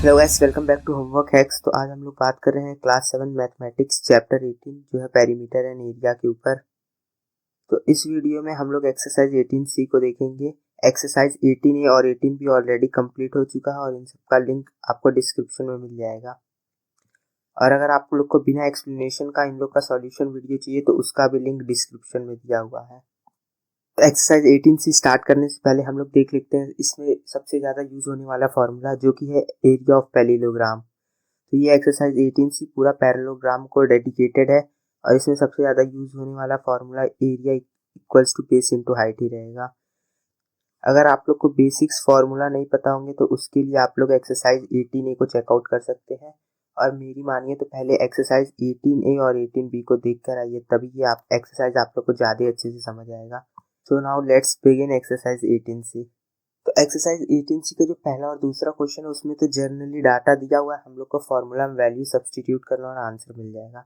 Hello guys, welcome back to homework hacks. तो आज हम लोग बात कर रहे हैं क्लास 7 मैथमेटिक्स चैप्टर 18 जो है पेरीमीटर एंड एरिया के ऊपर। तो इस वीडियो में हम लोग एक्सरसाइज 18C को देखेंगे। एक्सरसाइज 18A और 18B ऑलरेडी कंप्लीट हो चुका है और इन सब का लिंक आपको डिस्क्रिप्शन में मिल जाएगा। और अगर आप लोग को बिना एक्सप्लेनेशन का इन लोग का सॉल्यूशन वीडियो चाहिए तो उसका भी लिंक डिस्क्रिप्शन में दिया हुआ है। एक्सरसाइज 18C स्टार्ट करने से पहले हम लोग देख लेते हैं इसमें सबसे ज़्यादा यूज होने वाला फॉर्मूला जो कि है एरिया ऑफ पैरेललोग्राम। तो ये एक्सरसाइज 18C पूरा पैरेललोग्राम को डेडिकेटेड है और इसमें सबसे ज़्यादा यूज होने वाला formula area equals to base into height ही रहेगा। अगर आप लोग को बेसिक्स फॉर्मूला नहीं पता होंगे तो उसके लिए आप लोग एक्सरसाइज 18A को चेकआउट कर सकते हैं। और मेरी मानिए तो पहले एक्सरसाइज 18A और 18B को देख कर आइए, तभी ये आप एक्सरसाइज आप लोग को ज़्यादा अच्छे से समझ आएगा। So now let's begin exercise 18C। तो एक्सरसाइज 18C का जो पहला और दूसरा क्वेश्चन है उसमें तो जनरली डाटा दिया हुआ है, हम लोग को फॉर्मूला में वैल्यू सब्स्टिट्यूट करना और आंसर मिल जाएगा।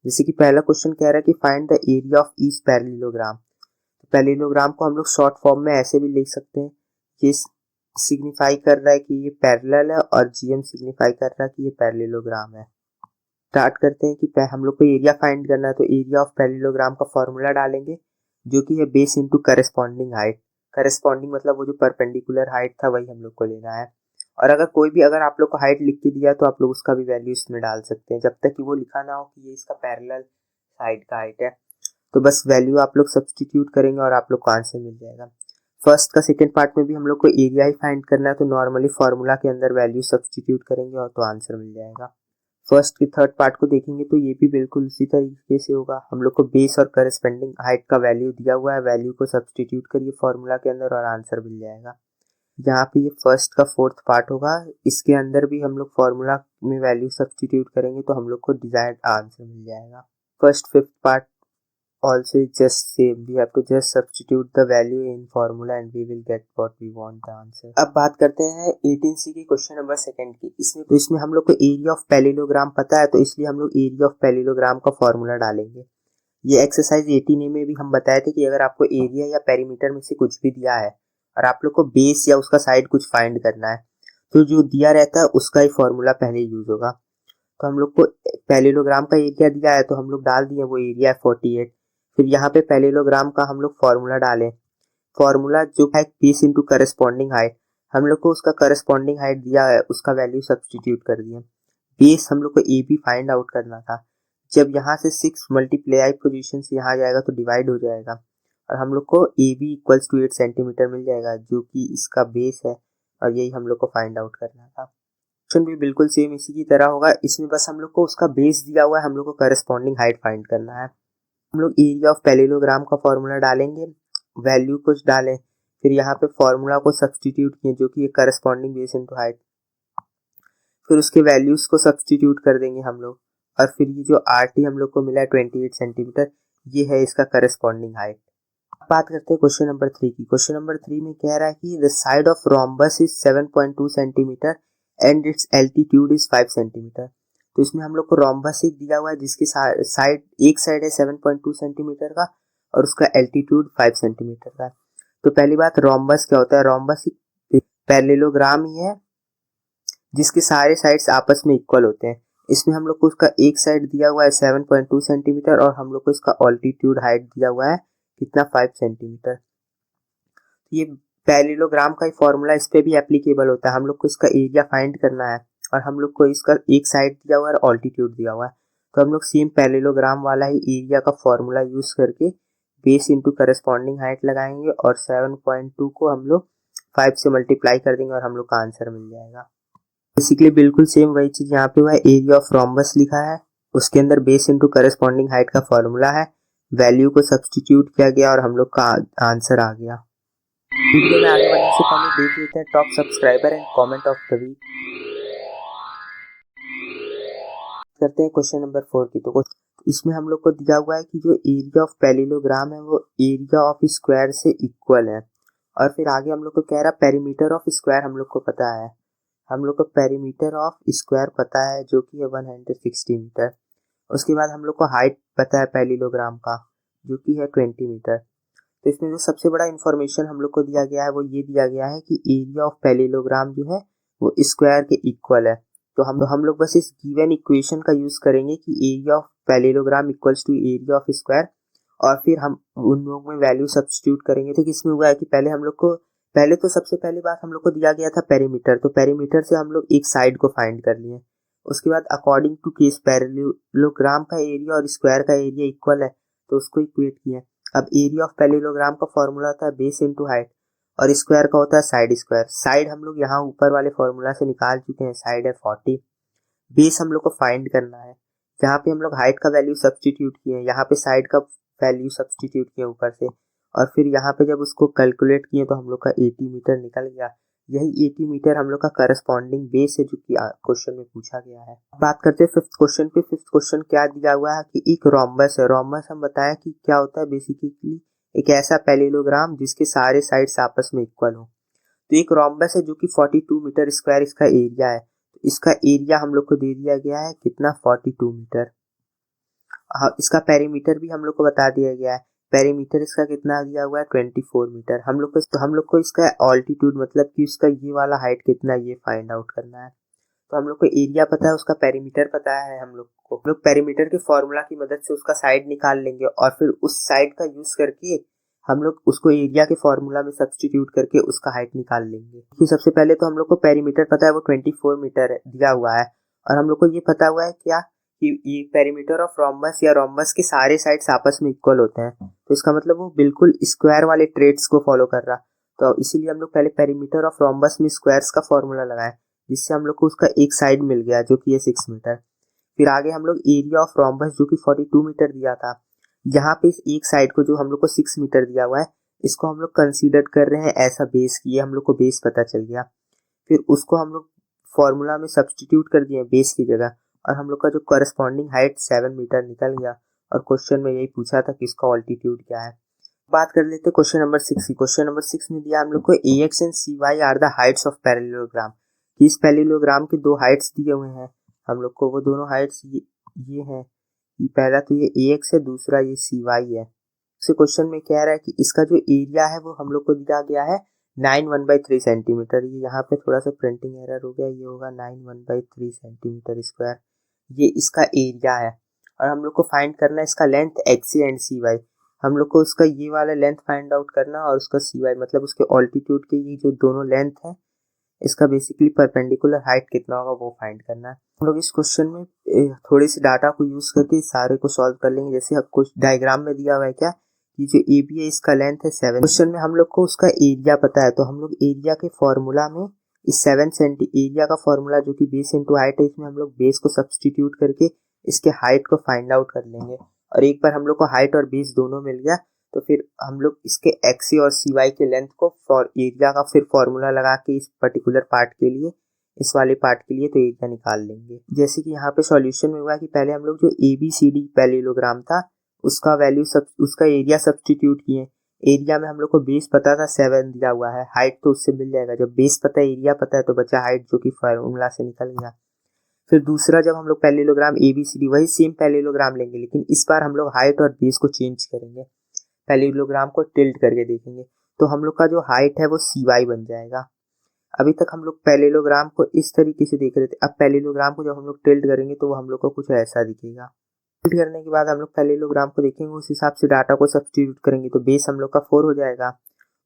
जैसे कि पहला क्वेश्चन कह रहा है कि find the area of each parallelogram. तो पैरेललोग्राम को हम लोग शॉर्ट फॉर्म में ऐसे भी लिख सकते हैं, ये सिग्निफाई कर रहा है कि ये पैरेलल है और जीएम सिग्निफाई कर रहा है कि ये पैरेललोग्राम है। स्टार्ट करते हैं कि हम लोग को एरिया फाइंड करना है। तो एरिया ऑफ पैरेललोग्राम का फॉर्मूला डालेंगे जो कि है base into corresponding height. Corresponding मतलब वो जो परपेंडिकुलर हाइट था वही हम लोग को लेना है। और अगर आप लोग को हाइट लिख के दिया तो आप लोग उसका भी वैल्यू इसमें डाल सकते हैं, जब तक कि वो लिखा ना हो कि ये इसका पैरेलल साइड का हाइट है। तो बस वैल्यू आप लोग सब्स्टिट्यूट करेंगे और आप लोग को आंसर मिल जाएगा। फर्स्ट का सेकंड पार्ट में भी हम लोग को एरिया ही फाइंड करना है, तो नॉर्मली फॉर्मूला के अंदर वैल्यू सब्स्टिट्यूट करेंगे और तो आंसर मिल जाएगा। फर्स्ट की थर्ड पार्ट को देखेंगे तो ये भी बिल्कुल उसी तरीके से होगा। हम लोग को बेस और करस्पेंडिंग हाइट का वैल्यू दिया हुआ है, वैल्यू को सब्स्टिट्यूट करिए फॉर्मूला के अंदर और आंसर मिल जाएगा। जहाँ पे ये फर्स्ट का फोर्थ पार्ट होगा इसके अंदर भी हम लोग फॉर्मूला में वैल्यू सब्स्टिट्यूट करेंगे तो हम लोग को डिजायर्ड आंसर मिल जाएगा। First fifth part also just same, we have to just substitute the value in formula and we will get what we want the answer। अब बात करते हैं 18C की क्वेश्चन नंबर सेकंड की। इसमें हम लोग को एरिया ऑफ पैरेललोग्राम पता है, तो इसलिए हम लोग एरिया ऑफ पैरेललोग्राम का फॉर्मूला डालेंगे। ये एक्सरसाइज 18A में भी हम बताए थे कि अगर आपको एरिया या पेरीमीटर में से कुछ भी दिया है और आप लोग को बेस या उसका साइड कुछ फाइंड करना है तो जो दिया रहता है उसका ही फॉर्मूला पहले यूज होगा। तो हम लोग को पैरेललोग्राम का एरिया दिया है तो हम लोग डाल दिए वो एरिया 48। फिर यहाँ पे पैरेललोग्राम का हम लोग फॉर्मूला डालें। फॉर्मूला जो है बेस इनटू करस्पॉन्डिंग हाइट, हम लोग को उसका करस्पॉन्डिंग हाइट दिया है उसका वैल्यू सब्स्टिट्यूट कर दिए। बेस हम लोग को ए बी फाइंड आउट करना था। जब यहाँ से 6 मल्टीप्लाई पोजीशन से यहाँ जाएगा तो डिवाइड हो जाएगा और हम लोग को A B equals to 8 centimetre मिल जाएगा जो कि इसका बेस है और यही हम लोग को फाइंड आउट करना था। क्वेश्चन भी बिल्कुल सेम इसी की तरह होगा, इसमें बस हम लोग को उसका बेस दिया हुआ है, हम लोग को करस्पॉन्डिंग हाइट फाइंड करना है। हम लोग एरिया ऑफ पैरेललोग्राम का फॉर्मूला डालेंगे, वैल्यू कुछ डालें, फिर यहाँ पे फॉर्मूला को सब्स्टिट्यूट किए जो कि ये करस्पॉन्डिंग बेस इनटू हाइट, फिर उसके वैल्यूज को सब्स्टिट्यूट कर देंगे हम लोग। और फिर ये जो आर टी हम लोग को मिला है 28 सेंटीमीटर, ये है इसका करस्पॉन्डिंग हाइट। बात करते हैं क्वेश्चन नंबर 3 की। क्वेश्चन नंबर 3 में कह रहा है कि the side of rhombus is 7.2 centimetre and it's altitude is 5 centimetre. तो इसमें हम लोग को रोम्बस एक दिया हुआ है जिसकी साइड एक साइड है 7.2 सेंटीमीटर का और उसका एल्टीट्यूड 5 सेंटीमीटर का। तो पहली बात, रोम्बस क्या होता है? रोम्बस एक पैरेललोग्राम ही है जिसके सारे साइड्स आपस में इक्वल होते हैं। इसमें हम लोग को उसका एक साइड दिया हुआ है 7.2 सेंटीमीटर और हम लोग को इसका ऑल्टीट्यूड हाइट दिया हुआ है कितना, 5 सेंटीमीटर। ये पैरेललोग्राम का ही फॉर्मूला इस पे भी एप्लीकेबल होता है। हम लोग को इसका एरिया फाइंड करना है और हम लोग को इसका एक साइड दिया हुआ है और ऑल्टीट्यूड दिया हुआ है, तो हम लोग सेम पैरेललोग्राम वाला ही एरिया का फॉर्मूला यूज करके बेस इंटू करस्पॉन्डिंग हाइट लगाएंगे और 7.2 को हम लोग 5 से मल्टीप्लाई कर देंगे और हम लोग का आंसर मिल जाएगा। बेसिकली बिल्कुल सेम वही चीज यहाँ पे हुआ है, एरिया ऑफ रोम्बस लिखा है, उसके अंदर बेस इंटू करस्पॉन्डिंग हाइट का फॉर्मूला है, वैल्यू को सब्स्टिट्यूट किया गया और हम लोग का आंसर आ गया। वीडियो में आगे बढ़ने से पहले देख लेते हैं top subscriber and comment of the week. करते हैं क्वेश्चन नंबर 4 की। तो इसमें हम लोग को दिया हुआ है कि जो एरिया ऑफ पैरेललोग्राम है वो एरिया ऑफ स्क्वायर से इक्वल है। और फिर आगे हम लोग को कह रहा है पेरीमीटर ऑफ स्क्वायर हम लोग को पता है, हम लोग को पेरीमीटर ऑफ स्क्वायर पता है जो कि है 160 मीटर। उसके बाद हम लोग को हाइट पता है पैरेललोग्राम का जो कि है 20 मीटर। तो इसमें जो सबसे बड़ा इंफॉर्मेशन हम लोग को दिया गया है वो ये दिया गया है कि एरिया ऑफ पैरेललोग्राम जो है वो स्क्वायर के इक्वल है। तो हम लोग बस इस गिवन इक्वेशन का यूज करेंगे कि area of parallelogram equals to area of square, और फिर हम उन लोगों में वैल्यू सब्स्टिट्यूट करेंगे। तो किसमें हुआ है कि पहले तो सबसे पहली बात हम लोग को दिया गया था पेरीमीटर, तो पेरीमीटर से हम लोग एक साइड को फाइंड कर लिए। उसके बाद अकॉर्डिंग टू केस पैरेललोग्राम का एरिया और स्क्वायर का एरिया इक्वल है तो उसको इक्वेट किया। अब एरिया ऑफ पैरेललोग्राम का फॉर्मूला होता है बेस इनटू हाइट, और स्क्वायर का होता है साइड स्क्वायर। साइड हम लोग यहाँ ऊपर वाले फॉर्मूला से निकाल चुके हैं, साइड है 40। बेस हम लोग को फाइंड करना है, यहाँ पे हम लोग हाइट का वैल्यू सब्स्टिट्यूट किए, यहाँ पे साइड का वैल्यू सब्स्टिट्यूट किए ऊपर से, और फिर यहाँ पे जब उसको कैलकुलेट किए तो हम लोग का 80 मीटर निकल गया। यही 80 मीटर हम लोग का करस्पॉन्डिंग बेस है जो कि क्वेश्चन में पूछा गया है। बात करते हैं फिफ्थ क्वेश्चन पे। फिफ्थ क्वेश्चन क्या दिया हुआ है कि एक रोम्बस है। रोम्बस हम बताएं कि क्या होता है, बेसिकली एक ऐसा पैरेललोग्राम जिसके सारे साइड्स आपस में इक्वल हो। तो एक रोम्बस है जो कि 42 मीटर स्क्वायर इसका एरिया है। तो इसका एरिया हम लोग को दे दिया गया है कितना, 42 मीटर। हाँ, इसका पेरीमीटर भी हम लोग को बता दिया गया है। पेरीमीटर इसका कितना दिया हुआ है, 24 मीटर। हम लोग को इसका ऑल्टीट्यूड मतलब कि इसका ये वाला हाइट कितना, ये फाइंड आउट करना है। तो हम लोग को एरिया पता है, उसका पेरीमीटर पता है। हम लोग पेरीमीटर के फॉर्मूला की मदद से उसका साइड निकाल लेंगे, और फिर उस साइड का यूज करके हम लोग उसको एरिया के फॉर्मूला में सब्स्टिट्यूट करके उसका हाइट निकाल लेंगे। कि सबसे पहले तो हम लोग को पेरीमीटर पता है, वो 24 मीटर दिया हुआ है, और हम लोग को ये पता हुआ है क्या कि ये पेरीमीटर ऑफ रोम्बस या रोम्बस के सारे साइड्स आपस में इक्वल होते हैं। तो इसका मतलब वो बिल्कुल स्क्वायर वाले ट्रेड्स को फॉलो कर रहा। तो इसीलिए हम लोग पहले पेरीमीटर ऑफ रोम्बस में स्क्वायर्स का फॉर्मूला लगाए, जिससे हम लोग को उसका एक साइड मिल गया जो कि ये 6 मीटर। फिर आगे हम लोग एरिया ऑफ रोम्बस जो कि 42 मीटर दिया था, यहाँ पे इस एक साइड को जो हम लोग को 6 मीटर दिया हुआ है, इसको हम लोग कंसीडर कर रहे हैं ऐसा बेस की, हम लोग को बेस पता चल गया। फिर उसको हम लोग फॉर्मूला में सब्स्टिट्यूट कर दिए बेस की जगह, और हम लोग का जो करस्पॉन्डिंग हाइट 7 मीटर निकल गया। और क्वेश्चन में यही पूछा था कि इसका ऑल्टीट्यूड क्या है। बात कर लेते हैं क्वेश्चन नंबर 6 की। क्वेश्चन नंबर 6 में दिया हम लोग को AX and CY are the heights of parallelogram. इस पैरेललोग्राम के दो हाइट्स दिए हुए हैं हम लोग को, वो दोनों हाइट्स ये हैं। ये पहला तो ये AX है, दूसरा ये CY है। इस क्वेश्चन में कह रहा है कि इसका जो एरिया है वो हम लोग को दिया गया है 9 सेंटीमीटर। ये यहाँ पे थोड़ा सा प्रिंटिंग एरर हो गया, ये होगा 9 सेंटीमीटर स्क्वायर। ये इसका एरिया है, और हम लोग को फाइंड करना है इसका लेंथ XA एंड CY। हम लोग को उसका ये वाला लेंथ फाइंड आउट करना, और उसका CY मतलब उसके ऑल्टीट्यूड के ये जो दोनों लेंथ है, इसका बेसिकली परपेंडिकुलर हाइट कितना होगा वो फाइंड करना है। हम लोग इस क्वेश्चन में थोड़ी सी डाटा को यूज करके सारे को सॉल्व कर लेंगे। जैसे अब कुछ डायग्राम में दिया हुआ है क्या, ये जो AB है इसका लेंथ है 7। क्वेश्चन में हम लोग को उसका एरिया पता है, तो हम लोग एरिया के फॉर्मूला में इस 7 सेंटी एरिया का फॉर्मूला जो कि बेस इंटू हाइट है, इसमें हम लोग बेस को सब्स्टिट्यूट करके इसके हाइट को फाइंड आउट कर लेंगे। और एक बार हम लोग को हाइट और बेस दोनों मिल गया तो फिर हम लोग इसके XA और CY के लेंथ को फॉर एरिया का फिर फॉर्मूला लगा के इस पर्टिकुलर पार्ट के लिए, इस वाले पार्ट के लिए तो एरिया निकाल लेंगे। जैसे कि यहाँ पे सॉल्यूशन में हुआ कि पहले हम लोग जो ABCD पैरेललोग्राम था उसका उसका एरिया सब्स्टिट्यूट किए। एरिया में हम लोग को बेस पता था 7 दिया हुआ है, हाइट तो उससे मिल जाएगा। जब बेस पता है एरिया पता है तो बचा हाइट जो कि फॉर्मूला से निकल गया। फिर दूसरा जब हम लोग पैरेललोग्राम ABCD वही सेम पैरेललोग्राम लेंगे, लेकिन इस बार हम लोग हाइट और बेस को चेंज करेंगे, पैरेललोग्राम को टिल्ट करके देखेंगे। तो हम लोग का जो हाइट है वो CY बन जाएगा। अभी तक हम लोग पैरेललोग्राम को इस तरीके से देख रहे थे, अब पैरेललोग्राम को जब हम लोग टिल्ट करेंगे तो वो हम लोग को कुछ ऐसा दिखेगा। टिल्ट करने के बाद हम लोग पैरेललोग्राम को देखेंगे, उस हिसाब से डाटा को सब्स्टिट्यूट करेंगे तो बेस हम लोग का 4 हो जाएगा,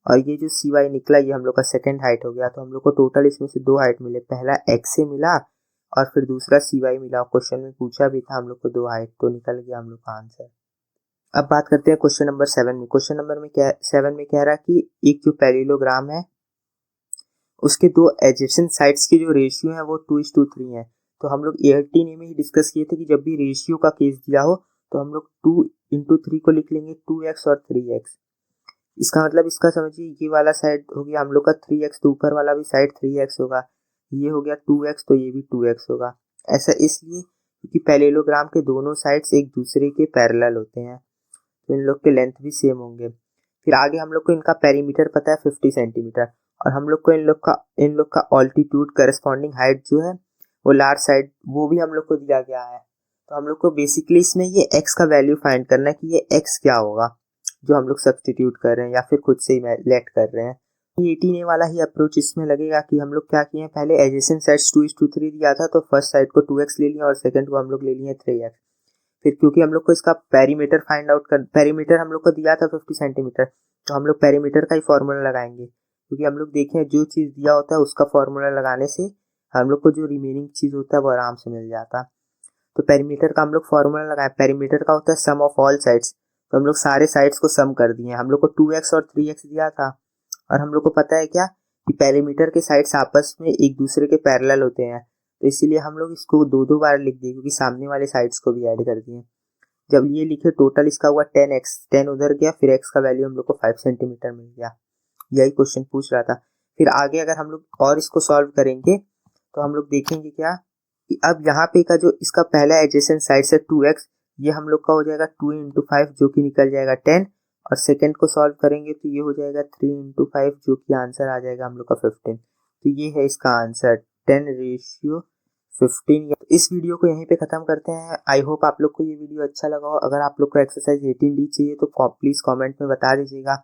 और ये जो CY निकला ये हम लोग का सेकंड हाइट हो गया। तो हम लोग को टोटल इसमें से 2 हाइट मिले, पहला XA मिला और फिर दूसरा CY मिला। क्वेश्चन में पूछा भी था हम लोग को 2 हाइट, तो निकल गया हम लोग का आंसर। अब बात करते हैं क्वेश्चन नंबर 7 में। क्वेश्चन नंबर में 7 में कह रहा है कि एक जो पैरेललोग्राम है उसके दो एडजेसेंट साइड्स की जो रेशियो है वो 2:3 है। तो हम लोग 18A में ही डिस्कस किए थे कि जब भी रेशियो का केस दिया हो तो हम लोग 2 × 3 को लिख लेंगे, 2x और 3x। इसका मतलब इसका समझिए ये वाला साइड हो गया हम लोग का 3x, तो ऊपर वाला भी साइड 3x होगा। ये हो गया 2x, तो ये भी 2x होगा। ऐसा इसलिए क्योंकि पैरेललोग्राम के दोनों साइड्स एक दूसरे के पैरेलल होते हैं, तो इन लोग के लेंथ भी सेम होंगे। फिर आगे हम लोग को इनका पेरीमीटर पता है 50 सेंटीमीटर, और हम लोग को इन लोग का ऑल्टीट्यूड करस्पॉन्डिंग हाइट जो है वो लार्ज साइड वो भी हम लोग को दिया गया है। तो हम लोग को बेसिकली इसमें ये x का वैल्यू फाइंड करना है कि ये x क्या होगा जो हम लोग सब्स्टिट्यूट कर रहे हैं या फिर खुद से ही लेट कर रहे हैं। 18A वाला ही अप्रोच इसमें लगेगा कि हम लोग क्या किए हैं, पहले एडजेसेंट साइड्स 2:3 दिया था तो फर्स्ट साइड को 2x ले लिया और सेकंड को हम लोग ले लिए 3x। फिर क्योंकि हम लोग को इसका पेरीमीटर हम लोग को दिया था 50 सेंटीमीटर, तो हम लोग पेरीमीटर का ही फॉर्मूला लगाएंगे, क्योंकि हम लोग देखें जो चीज़ दिया होता है उसका फॉर्मूला लगाने से हम लोग को जो रिमेनिंग चीज़ होता है वो आराम से मिल जाता। तो पेरीमीटर का हम लोग फॉर्मूला लगाए, पेरीमीटर का होता है सम ऑफ ऑल साइड्स, तो हम लोग सारे साइड्स को सम कर दिए। हम लोग को 2x और 3x दिया था, और हम लोग को पता है क्या कि पेरीमीटर के साइड्स आपस में एक दूसरे के पैरेलल होते हैं, तो इसीलिए हम लोग इसको दो दो बार लिख दिए, क्योंकि सामने वाले साइड्स को भी ऐड कर दिए। जब ये लिखे टोटल इसका हुआ 10x, 10 उधर गया, फिर x का वैल्यू हम लोग को 5 सेंटीमीटर मिल गया। यही क्वेश्चन पूछ रहा था। फिर आगे अगर हम लोग और इसको सॉल्व करेंगे तो हम लोग देखेंगे क्या कि अब यहाँ पे का जो इसका पहला एडजेसेंट साइड है 2x, ये हम लोग का हो जाएगा 2 × 5 जो कि निकल जाएगा 10, और सेकंड को सॉल्व करेंगे तो ये हो जाएगा 3 × 5 जो कि आंसर आ जाएगा हम लोग का 15। तो ये है इसका आंसर 10:15। इस वीडियो को यहीं पे ख़त्म करते हैं। आई होप आप लोग को ये वीडियो अच्छा लगा हो। अगर आप लोग को एक्सरसाइज 18D चाहिए तो प्लीज़ कमेंट में बता दीजिएगा।